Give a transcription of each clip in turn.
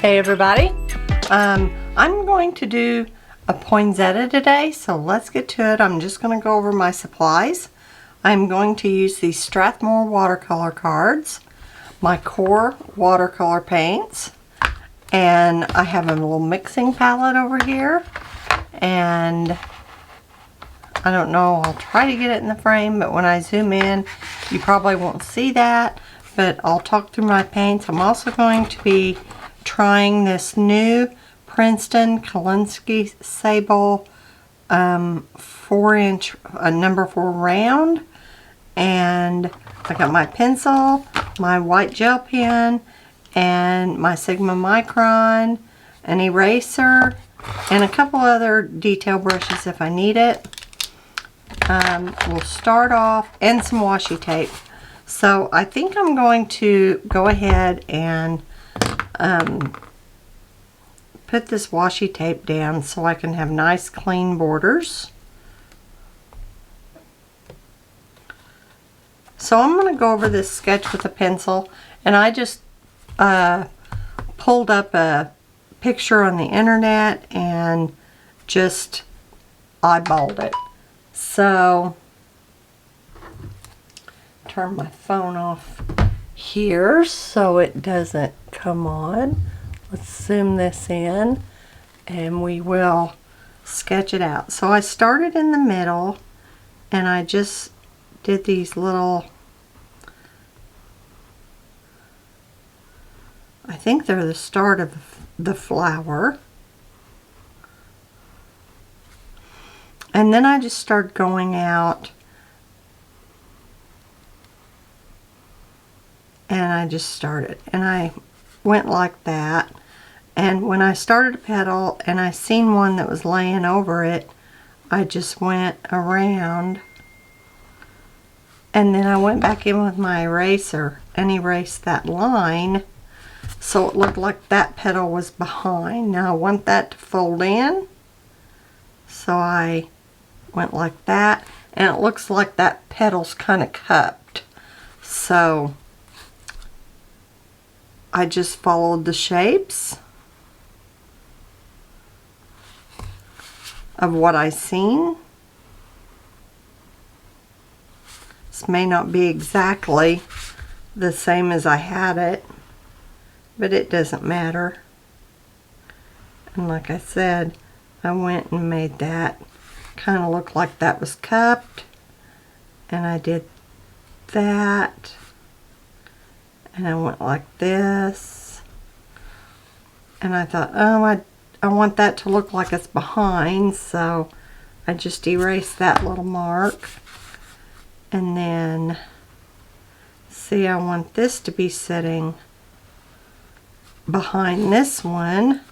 Hey everybody, I'm going to do a poinsettia today, so let's get to it. I'm just going to go over my supplies. I'm going to use these Strathmore watercolor cards, my Qor watercolor paints, and I have a little mixing palette over here, and I don't know, I'll try to get it in the frame, but when I zoom in you probably won't see that, but I'll talk through my paints. I'm also going to be trying this new Princeton Kalinsky Sable 4-inch number 4 round, and I got my pencil, my white gel pen, and my Sigma Micron, an eraser, and a couple other detail brushes if I need it. We'll start off, and some washi tape. So I think I'm going to go ahead and put this washi tape down so I can have nice clean borders. So I'm going to go over this sketch with a pencil, and I just pulled up a picture on the internet and just eyeballed it. So turn my phone off here so it doesn't come on. Let's zoom this in and we will sketch it out. So I started in the middle and I just did these little, I think they're the start of the flower. And then I just started going out and I just started, and I went like that, and when I started a petal and I seen one that was laying over it, I just went around, and then I went back in with my eraser and erased that line so it looked like that petal was behind. Now I want that to fold in, so I went like that, and it looks like that petal's kind of cupped, so I just followed the shapes of what I seen. This may not be exactly the same as I had it, but it doesn't matter. And like I said, I went and made that kind of look like that was cupped, and I did that, and I went like this, and I thought, oh, I want that to look like it's behind, so I just erased that little mark. And then see, I want this to be sitting behind this one,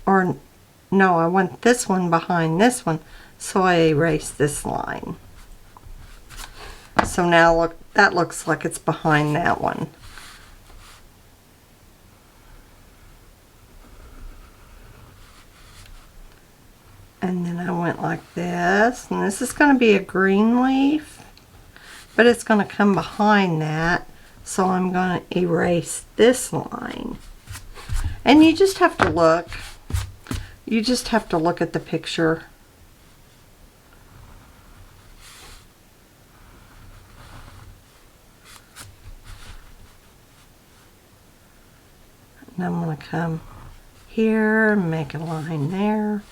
or no, I want this one behind this one, so I erased this line. So now look, that looks like it's behind that one. And then I went like this, and this is going to be a green leaf, but it's going to come behind that, so I'm going to erase this line. And you just have to look. You just have to look at the picture. And I'm going to come here and make a line there.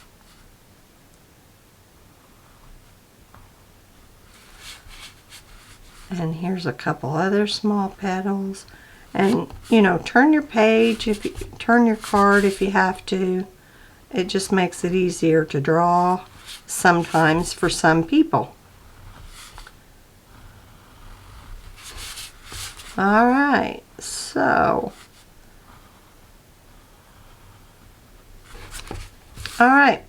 And here's a couple other small petals. And you know, turn your page, if you turn your card if you have to. It just makes it easier to draw sometimes for some people. Alright, so alright,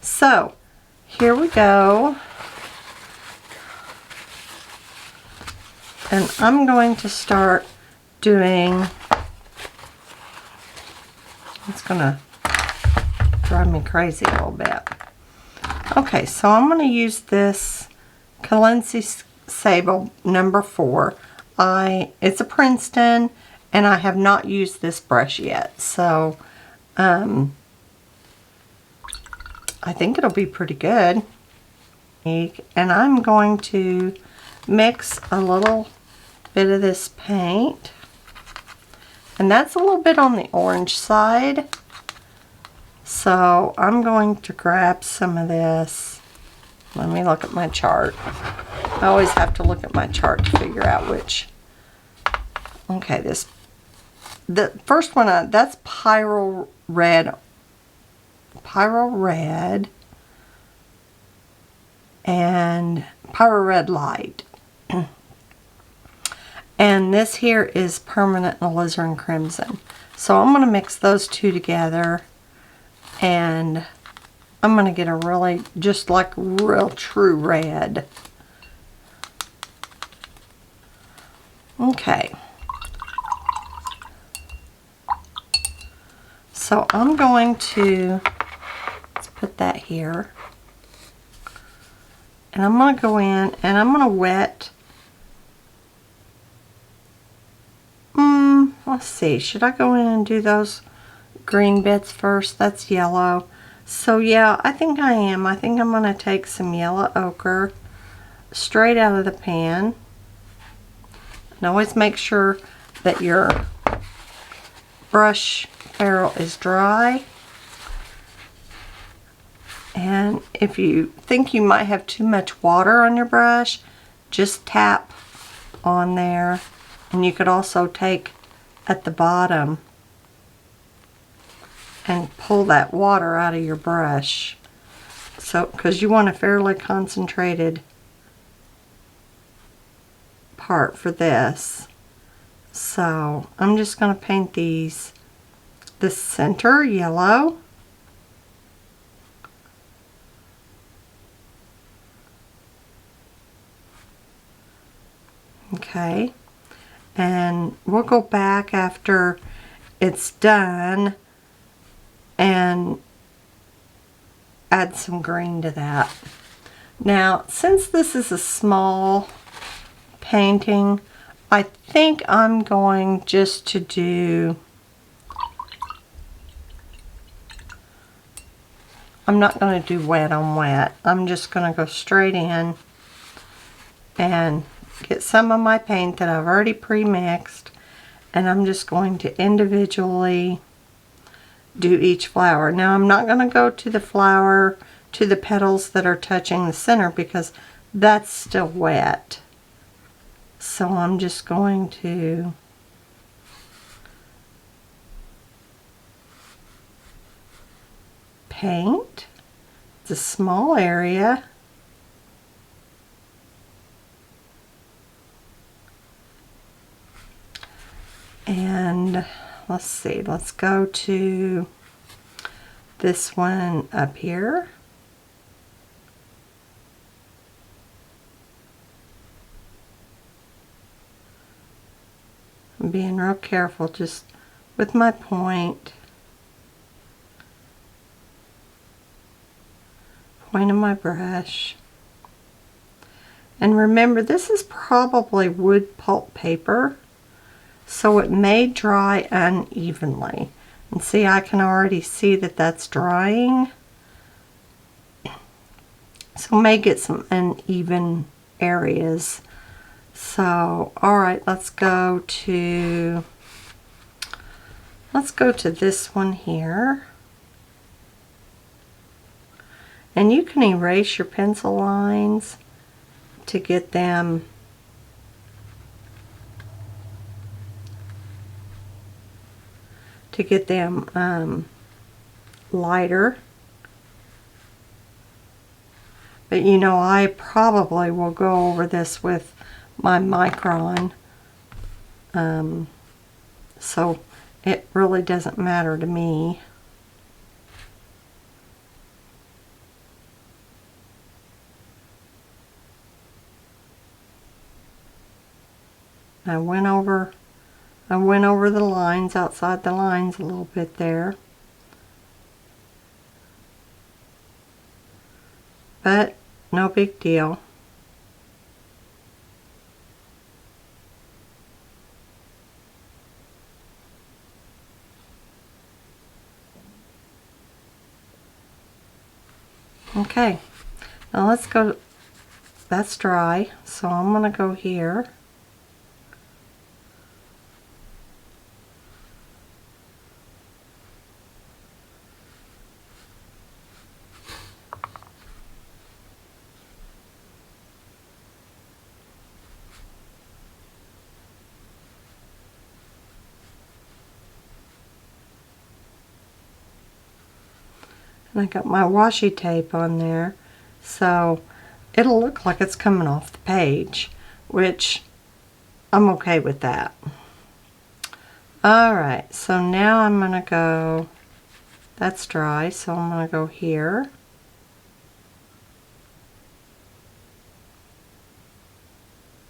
so here we go. And I'm going to start doing, it's going to drive me crazy a little bit. Okay, so I'm going to use this Kalinsky Sable number 4. It's a Princeton, And I have not used this brush yet, so I think it'll be pretty good. And I'm going to mix a little bit of this paint. And that's a little bit on the orange side. So I'm going to grab some of this. Let me look at my chart. I always have to look at my chart to figure out which. Okay, the first one, that's Pyro Red. Pyro Red. And Pyro Red Light. And this here is Permanent Alizarin Crimson. So I'm going to mix those two together, and I'm going to get a really, just like real true red. Okay. So I'm going to, let's put that here. And I'm going to go in and I'm going to wet. Let's see, should I go in and do those green bits first? That's yellow. So yeah, I think I am. I think I'm going to take some yellow ochre straight out of the pan. And always make sure that your brush ferrule is dry. And if you think you might have too much water on your brush, just tap on there. And you could also take at the bottom and pull that water out of your brush. So, because you want a fairly concentrated part for this. So, I'm just going to paint this center yellow. Okay. And we'll go back after it's done and add some green to that. Now, since this is a small painting, I think I'm going just to do, I'm not going to do wet on wet. I'm just going to go straight in and get some of my paint that I've already pre-mixed, and I'm just going to individually do each flower. Now I'm not going to go to the flower, to the petals that are touching the center, because that's still wet. So I'm just going to paint. It's a small area. And let's see, let's go to this one up here. I'm being real careful just with my point of my brush. And remember, this is probably wood pulp paper, so it may dry unevenly. And see, I can already see that that's drying. So may get some uneven areas. So, alright, let's go to this one here. And you can erase your pencil lines to get them lighter. But you know, I probably will go over this with my micron, so it really doesn't matter to me. I went over the lines, outside the lines a little bit there. But no big deal. Okay, now let's go, that's dry, so I'm going to go here. And I got my washi tape on there, so it'll look like it's coming off the page, which I'm okay with that. Alright, so now I'm going to go, that's dry, so I'm going to go here.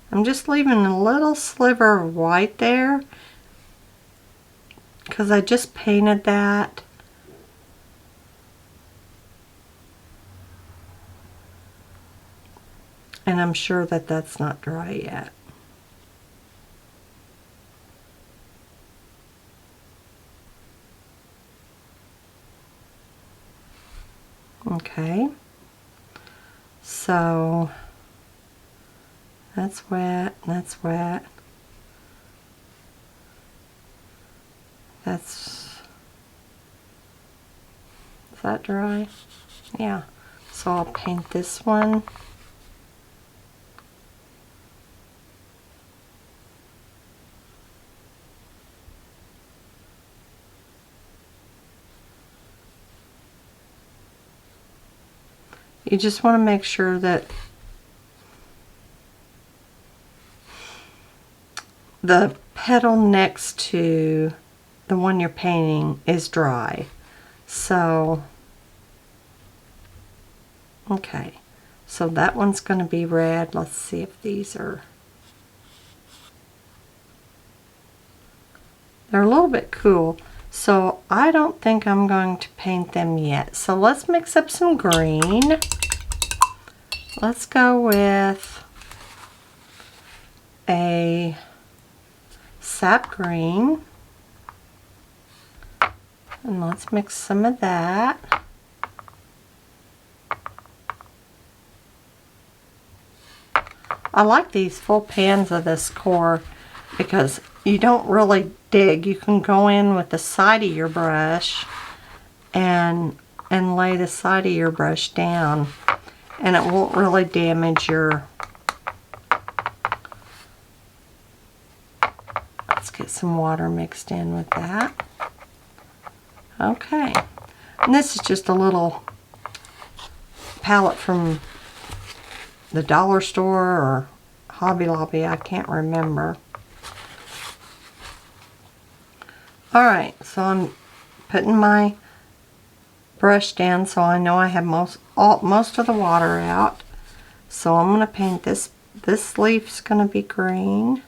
I'm just leaving a little sliver of white there because I just painted that. And I'm sure that that's not dry yet. Okay. So that's wet, that's wet. Is that dry? Yeah. So I'll paint this one. You just want to make sure that the petal next to the one you're painting is dry. So, okay. So that one's going to be red. Let's see if these are... They're a little bit cool. So I don't think I'm going to paint them yet. So let's mix up some green. Let's go with a sap green. And let's mix some of that. I like these full pans of this Qor because you don't really dig. You can go in with the side of your brush and lay the side of your brush down, and it won't really damage your... Let's get some water mixed in with that. Okay, and this is just a little palette from the dollar store or Hobby Lobby, I can't remember. Alright, so I'm putting my brush down so I know I have most of the water out. So I'm going to paint this. This leaf's going to be green.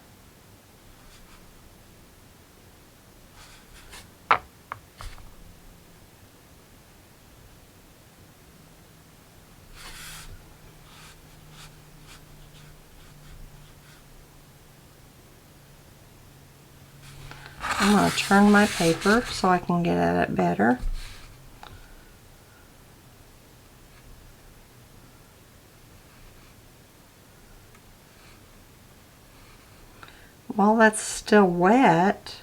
I'm going to turn my paper so I can get at it better. While that's still wet,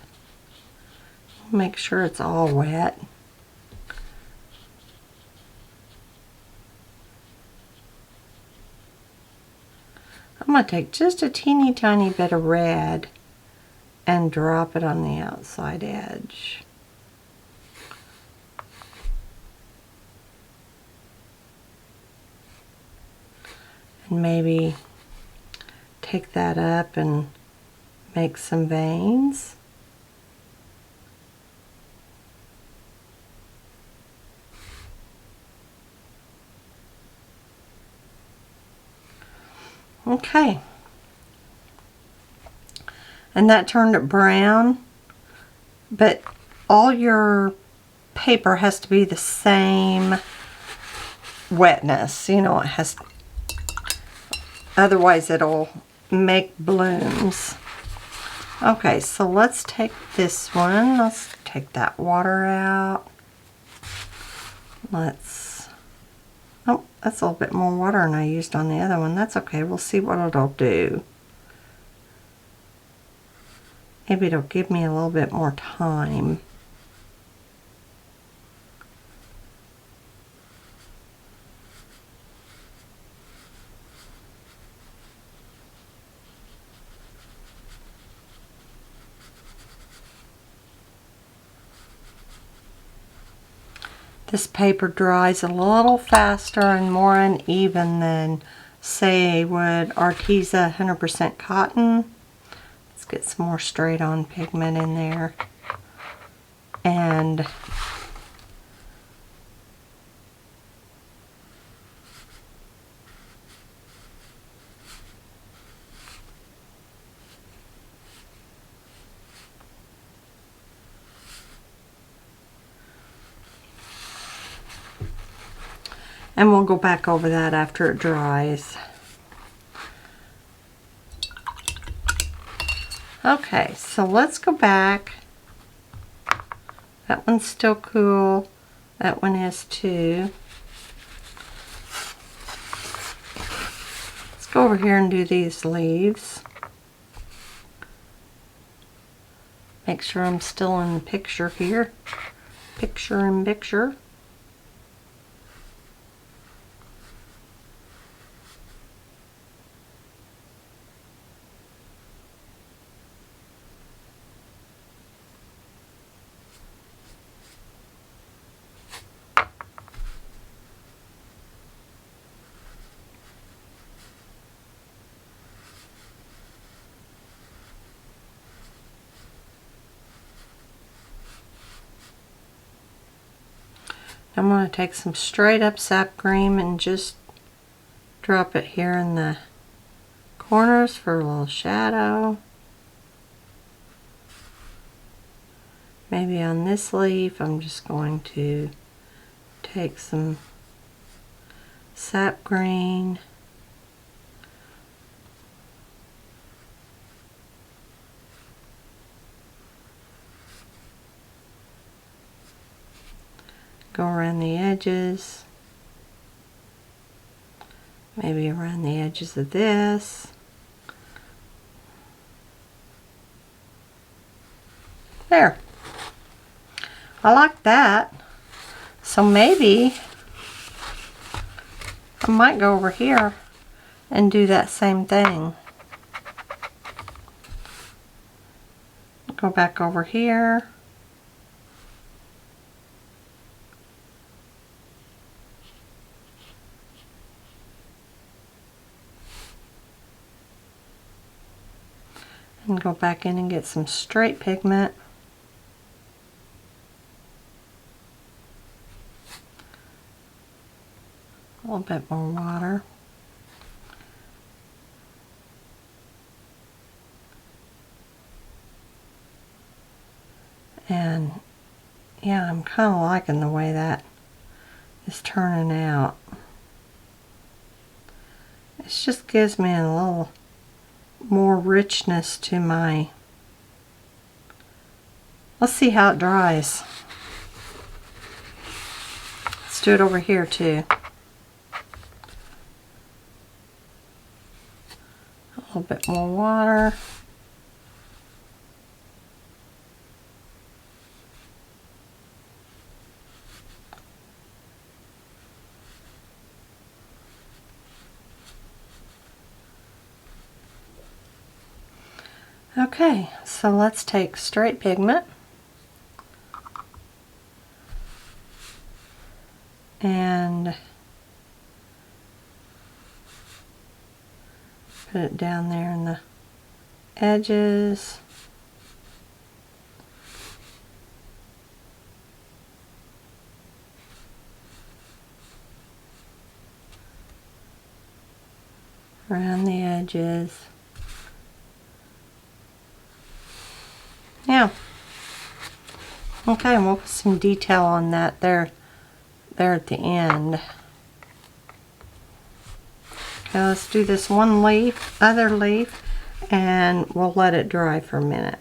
make sure it's all wet. I'm going to take just a teeny tiny bit of red and drop it on the outside edge. And maybe take that up and make some veins. Okay. And that turned it brown, but all your paper has to be the same wetness. You know, it has, otherwise it'll make blooms. Okay, so let's take this one. Let's take that water out. Oh, that's a little bit more water than I used on the other one. That's okay. We'll see what it'll do. Maybe it'll give me a little bit more time. This paper dries a little faster and more uneven than, say, would Arteza 100% cotton. Let's get some more straight on pigment in there. And we'll go back over that after it dries. Okay, so let's go back. That one's still cool. That one is too. Let's go over here and do these leaves. Make sure I'm still in the picture here. Picture in picture. I'm going to take some straight up sap green and just drop it here in the corners for a little shadow. Maybe on this leaf I'm just going to take some sap green. Go around the edges. Maybe around the edges of this. There. I like that. So maybe I might go over here and do that same thing. Go back over here. And go back in and get some straight pigment. A little bit more water. And yeah, I'm kind of liking the way that is turning out. It just gives me a little more richness to my... Let's see how it dries. Let's do it over here too. A little bit more water. Okay, so let's take straight pigment and put it down there in the edges. Around the edges. Yeah. Okay, and we'll put some detail on that there at the end. Okay, let's do this one leaf, other leaf, and we'll let it dry for a minute.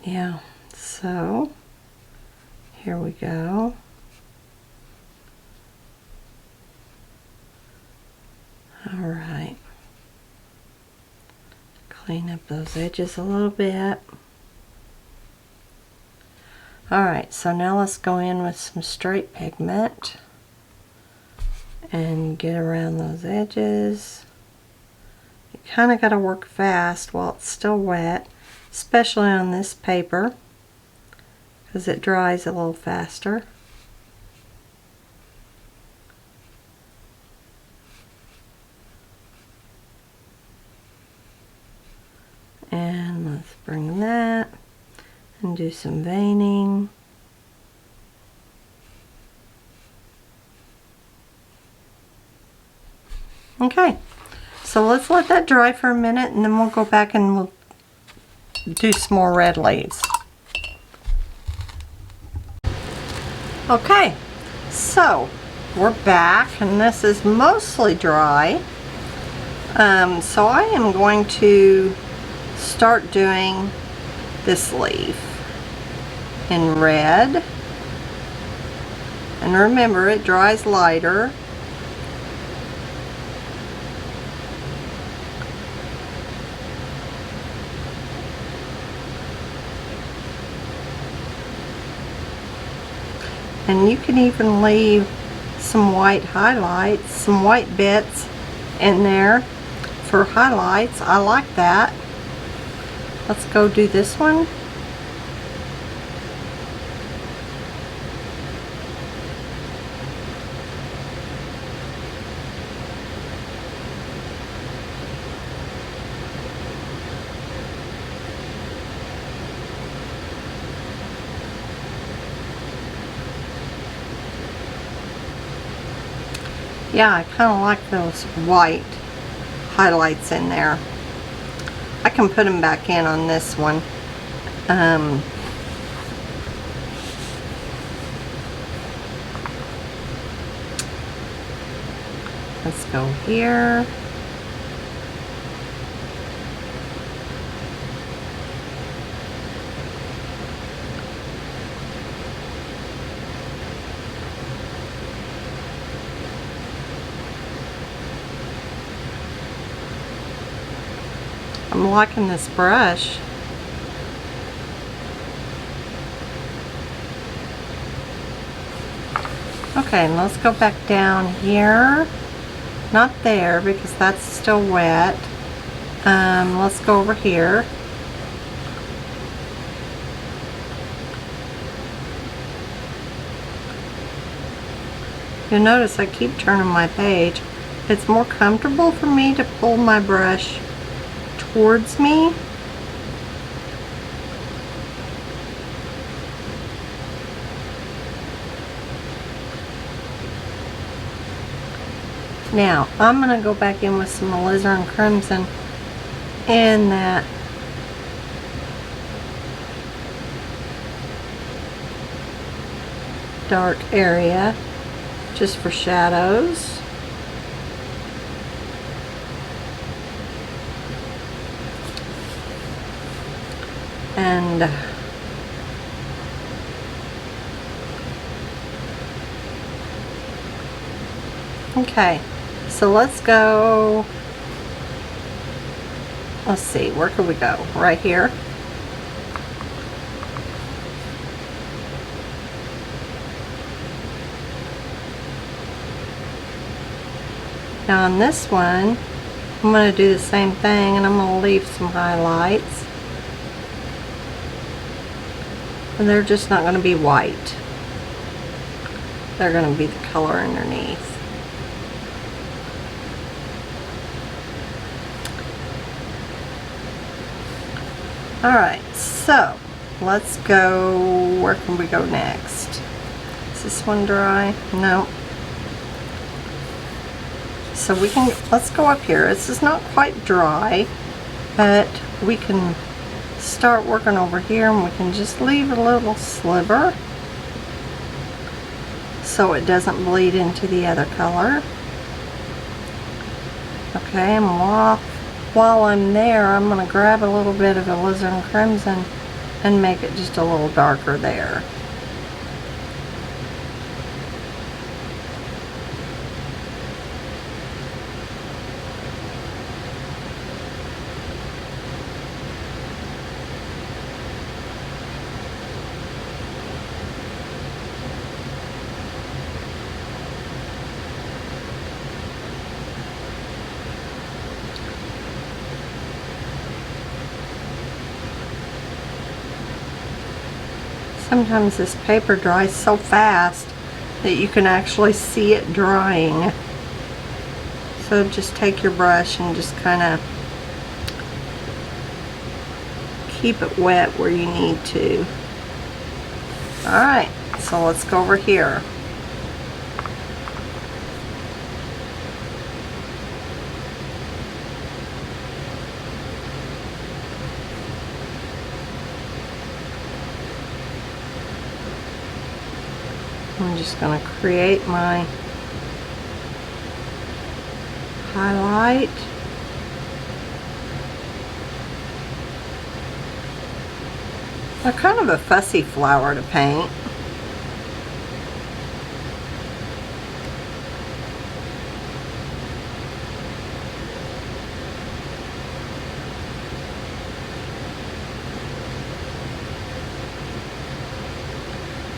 Yeah, so here we go. All right. Clean up those edges a little bit. Alright, so now let's go in with some straight pigment and get around those edges. You kind of got to work fast while it's still wet, especially on this paper because it dries a little faster. And let's bring that and do some veining. Okay, so let's let that dry for a minute and then we'll go back and we'll do some more red leaves. Okay, so we're back and this is mostly dry. So I am going to start doing this leaf in red, and remember it dries lighter. And you can even leave some white highlights, some white bits in there for highlights. I like that. Let's go do this one. Yeah, I kind of like those white highlights in there. I can put them back in on this one. Let's go here. I'm liking this brush. Okay, let's go back down here. Not there because that's still wet. Let's go over here. You'll notice I keep turning my page. It's more comfortable for me to pull my brush towards me. Now, I'm going to go back in with some alizarin crimson in that dark area just for shadows. And okay, so let's go, let's see, where could we go? Right here. Now on this one, I'm going to do the same thing and I'm going to leave some highlights. And they're just not going to be white. They're going to be the color underneath. Alright, so let's go, where can we go next? Is this one dry? No. So we can, let's go up here. This is not quite dry, but we can start working over here and we can just leave a little sliver so it doesn't bleed into the other color. Okay, and while I'm there, I'm going to grab a little bit of alizarin crimson and make it just a little darker there. Sometimes this paper dries so fast that you can actually see it drying. So just take your brush and just kind of keep it wet where you need to. Alright, so let's go over here. I'm just going to create my highlight. They're kind of a fussy flower to paint.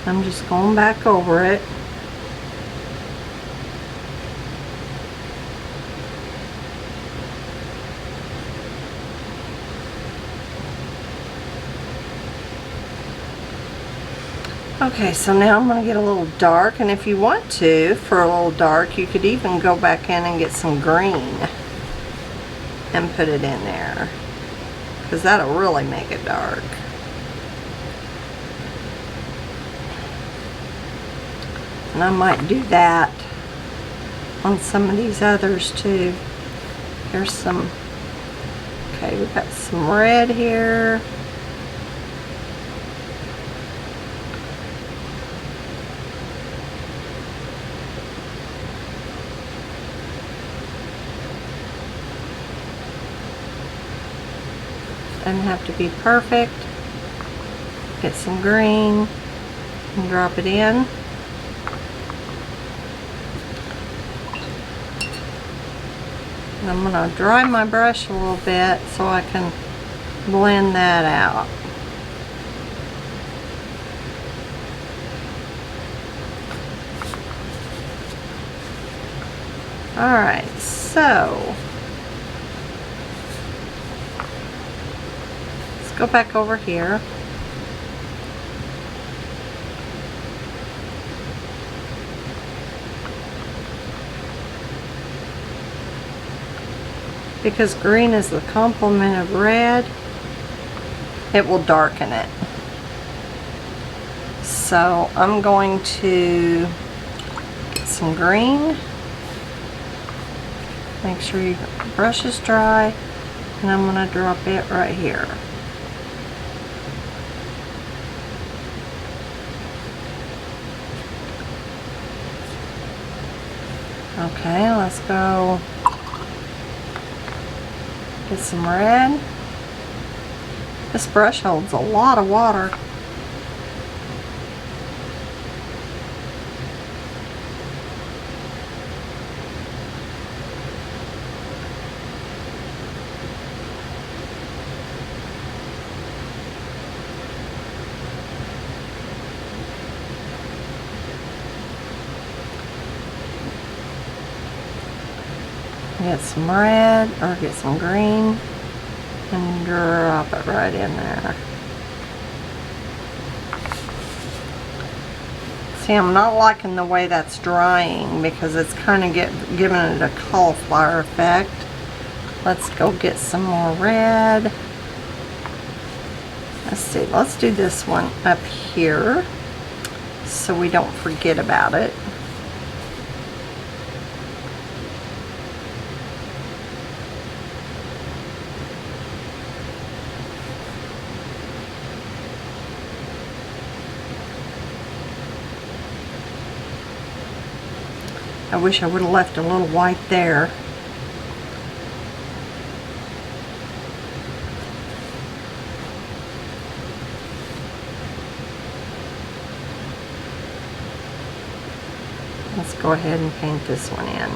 I'm just going back over it. Okay, so now I'm going to get a little dark, and if you want to, for a little dark, you could even go back in and get some green and put it in there, because that'll really make it dark. And I might do that on some of these others too. Here's some, okay, we've got some red here. Doesn't have to be perfect. Get some green and drop it in. And I'm going to dry my brush a little bit so I can blend that out. Alright, so let's go back over here. Because green is the complement of red, it will darken it. So I'm going to get some green. Make sure your brush is dry, and I'm going to drop it right here. Okay, let's go get some red. This brush holds a lot of water. Get some red, or get some green, and drop it right in there. See, I'm not liking the way that's drying because it's kind of giving it a cauliflower effect. Let's go get some more red. Let's see, let's do this one up here so we don't forget about it. I wish I would have left a little white there. Let's go ahead and paint this one in.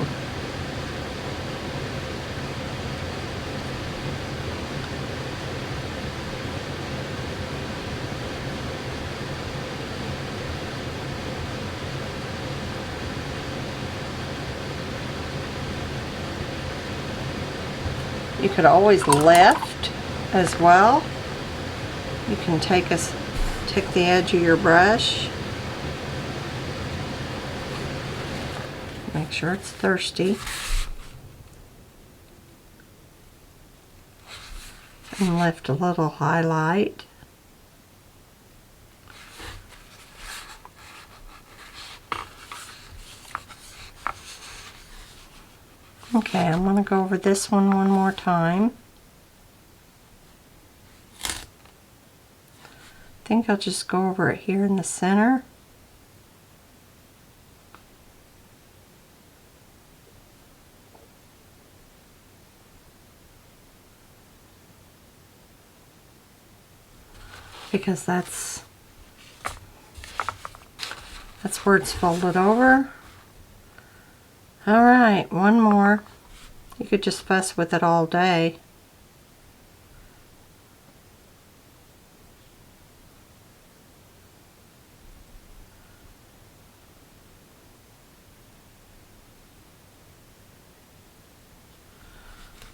You could always lift as well. You can take the edge of your brush. Make sure it's thirsty. And lift a little highlight. Okay, I'm going to go over this one more time. I think I'll just go over it here in the center. Because that's where it's folded over. Alright, one more. You could just fuss with it all day.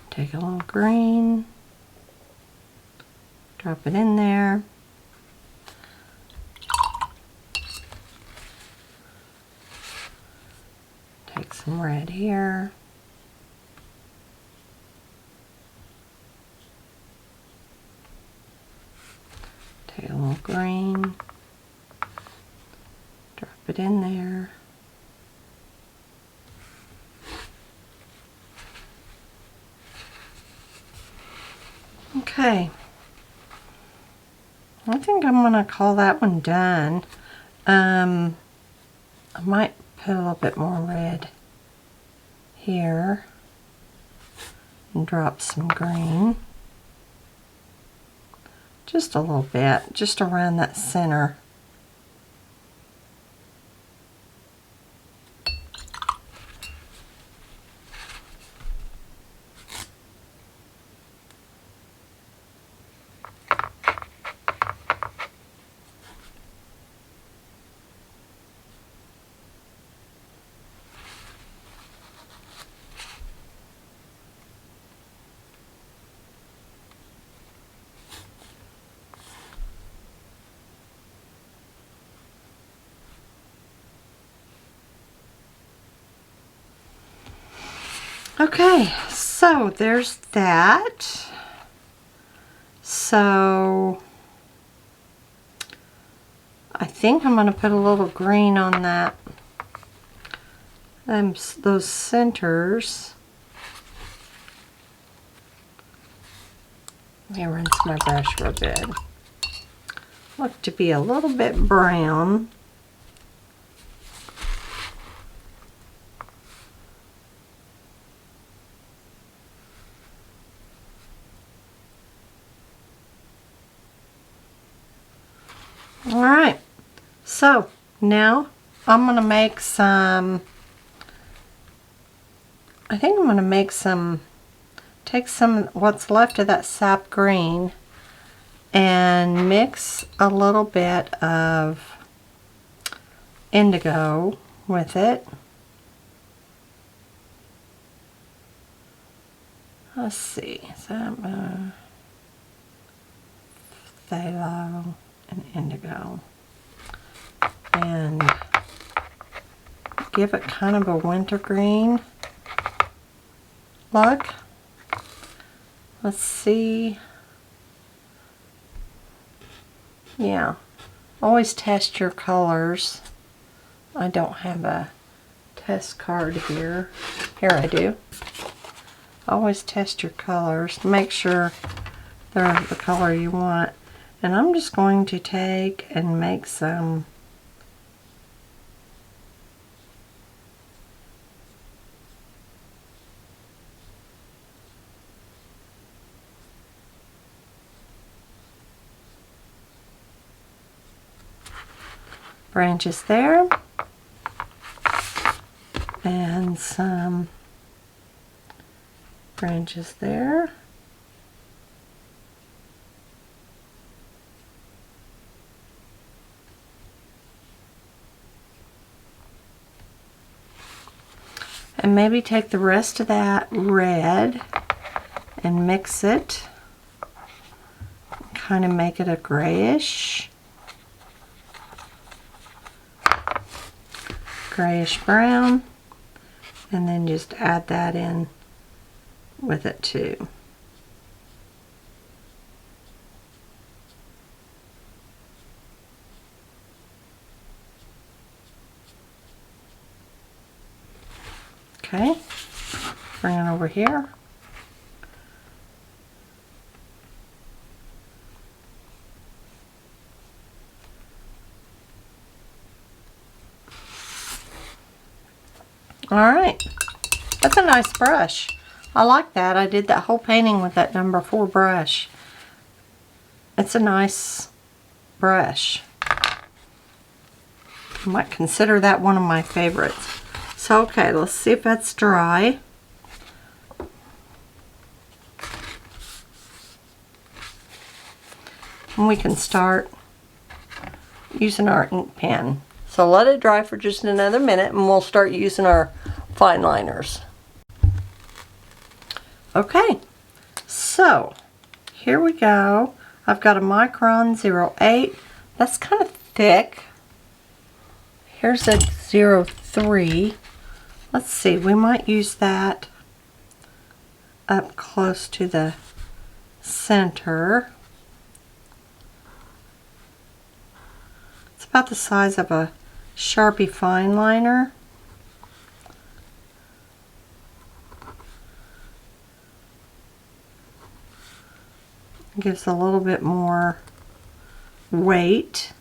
Take a little green, drop it in there. Take some red here. Take a little green, drop it in there. Okay, I think I'm gonna call that one done. I might put a little bit more red here and drop some green. Just a little bit, just around that center. Okay, so there's that. So I think I'm going to put a little green on that, those centers. Let me rinse my brush real good. Look to be a little bit brown. Alright, so now I'm going to make some, I think I'm going to make some, take some what's left of that sap green and mix a little bit of indigo with it. Let's see, is that phthalo and indigo, and give it kind of a wintergreen look. Let's see. Yeah, always test your colors. I don't have a test card here. Here I do. Always test your colors. Make sure they're the color you want. And I'm just going to take and make some branches there. on some branches there. And maybe take the rest of that red and mix it. Kind of make it a grayish brown. And then just add that in with it too. Okay, bring it over here. All right, that's a nice brush. I like that. I did that whole painting with that number 4 brush. It's a nice brush. I might consider that one of my favorites. So, okay, let's see if that's dry. And we can start using our ink pen. So let it dry for just another minute and we'll start using our fine liners. Okay, so here we go. I've got a micron 08. That's kind of thick. Here's a 03. Let's see, we might use that up close to the center. It's about the size of a Sharpie fine liner. It gives a little bit more weight.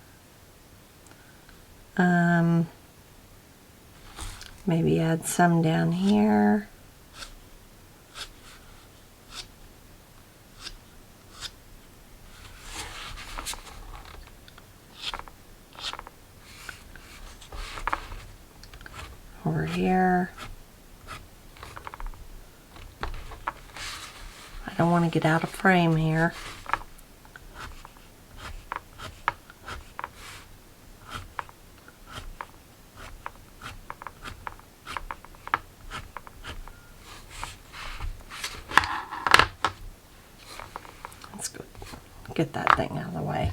Maybe add some down here. Over here. I don't want to get out of frame here. Let's go get that thing out of the way.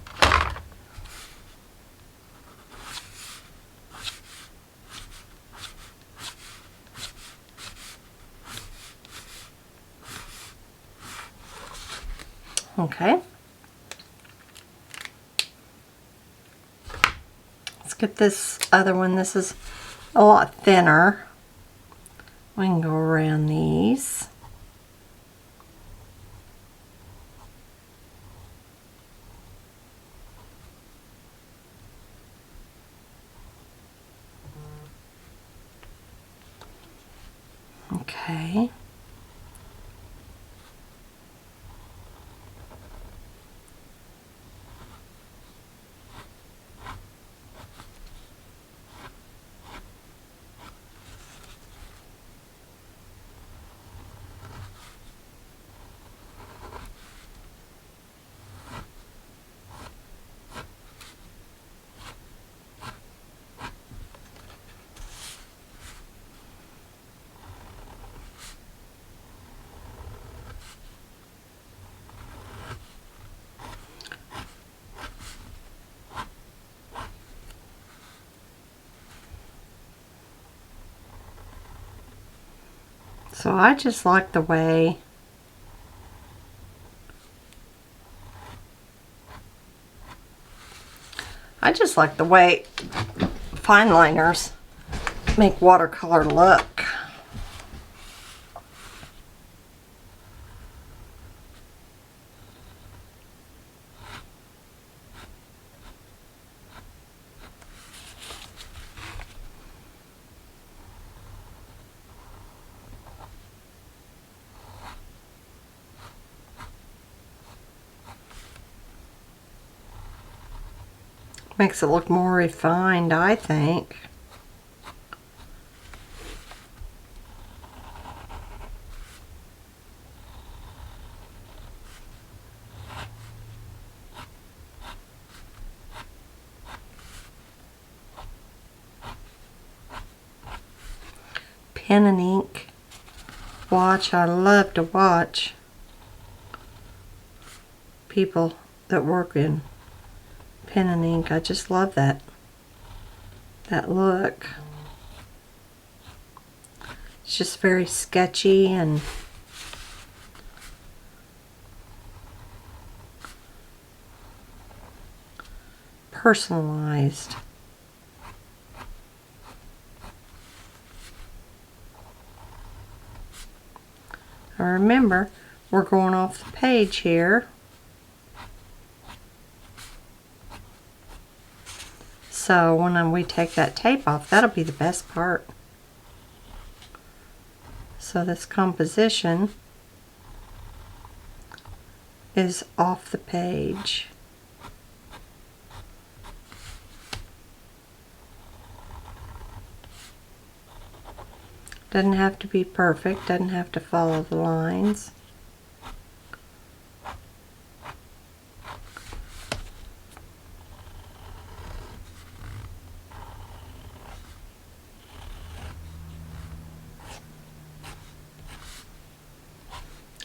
Okay. Let's get this other one. This is a lot thinner. We can go around these. Okay. So I just like the way fine liners make watercolor look. Makes it look more refined, I think. pen and ink watch. I love to watch people that work in pen and ink. I just love that look. It's just very sketchy and personalized. Now remember, we're going off the page here. So when we take that tape off, that'll be the best part. So this composition is off the page. Doesn't have to be perfect, doesn't have to follow the lines.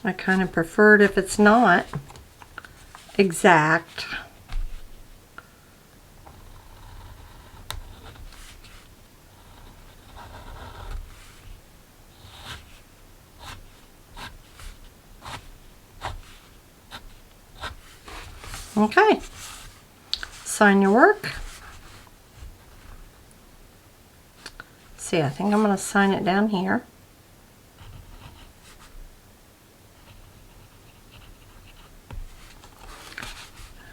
I kind of prefer it if it's not exact. Okay, sign your work. See, I think I'm going to sign it down here.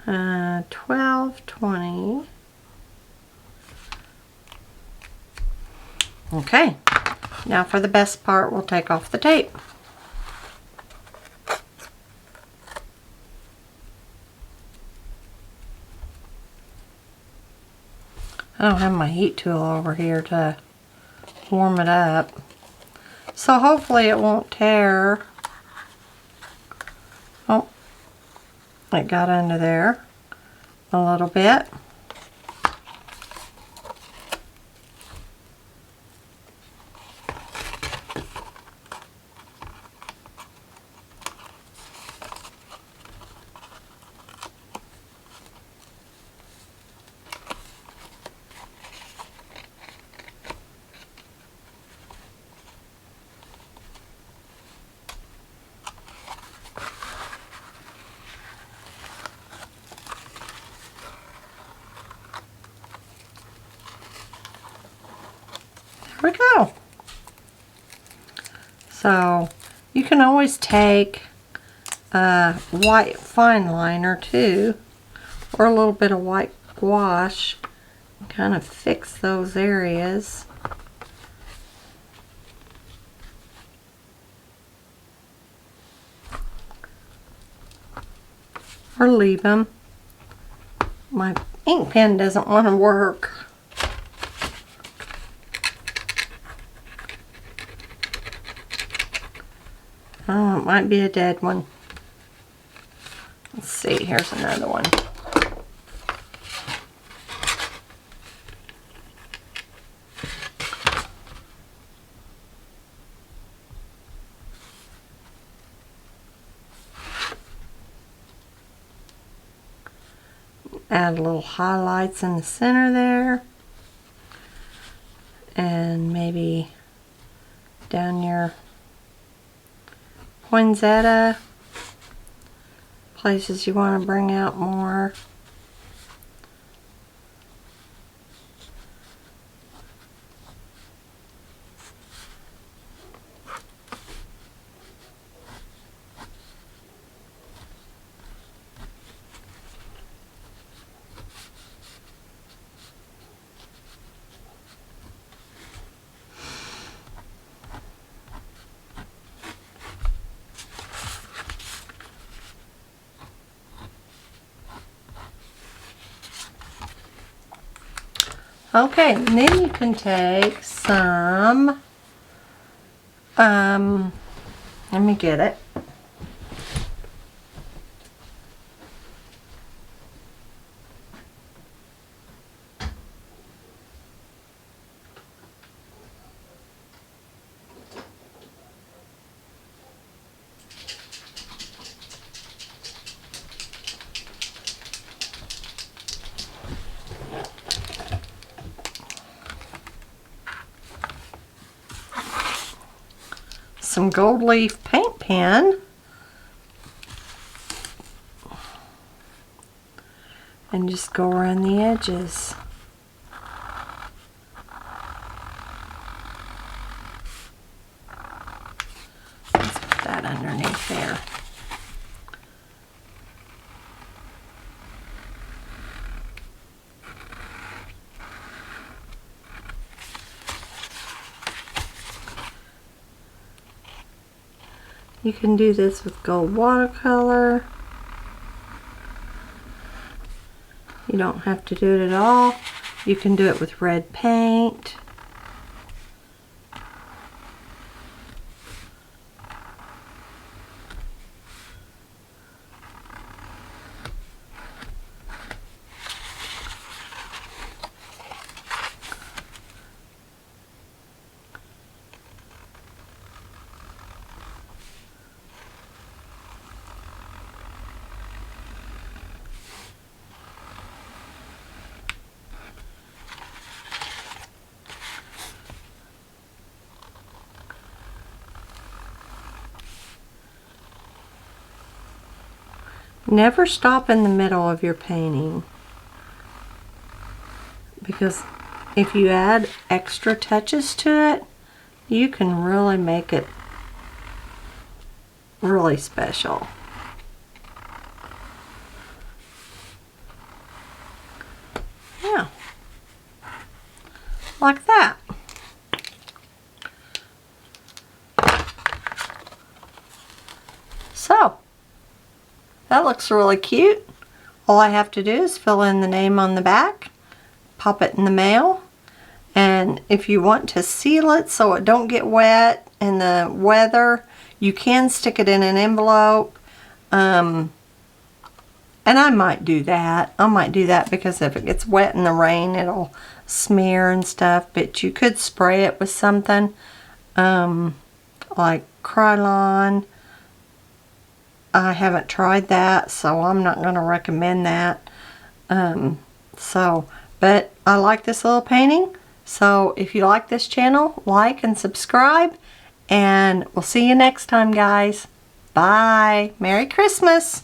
Uh, 12/20. Okay, now for the best part, we'll take off the tape. I don't have my heat tool over here to warm it up, so hopefully it won't tear. Oh, it got under there a little bit. There we go. So you can always take a white fine liner too, or a little bit of white gouache, and kind of fix those areas. Or leave them. My ink pen doesn't want to work. Oh, it might be a dead one. Let's see, here's another one. Add a little highlights in the center there. And maybe down your poinsettia, places you want to bring out more. Okay, and then you can take some, let me get it. some gold leaf paint pen and just go around the edges. Let's put that underneath there. You can do this with gold watercolor. You don't have to do it at all. You can do it with red paint. Never stop in the middle of your painting, because if you add extra touches to it, you can really make it really special. Yeah, like that. So that looks really cute. All I have to do is fill in the name on the back, pop it in the mail, and if you want to seal it so it don't get wet in the weather, you can stick it in an envelope. And I might do that. I might do that because if it gets wet in the rain, it'll smear and stuff. But you could spray it with something like Krylon. I haven't tried that, so I'm not going to recommend that. But I like this little painting. So if you like this channel, like and subscribe. And we'll see you next time, guys. Bye. Merry Christmas.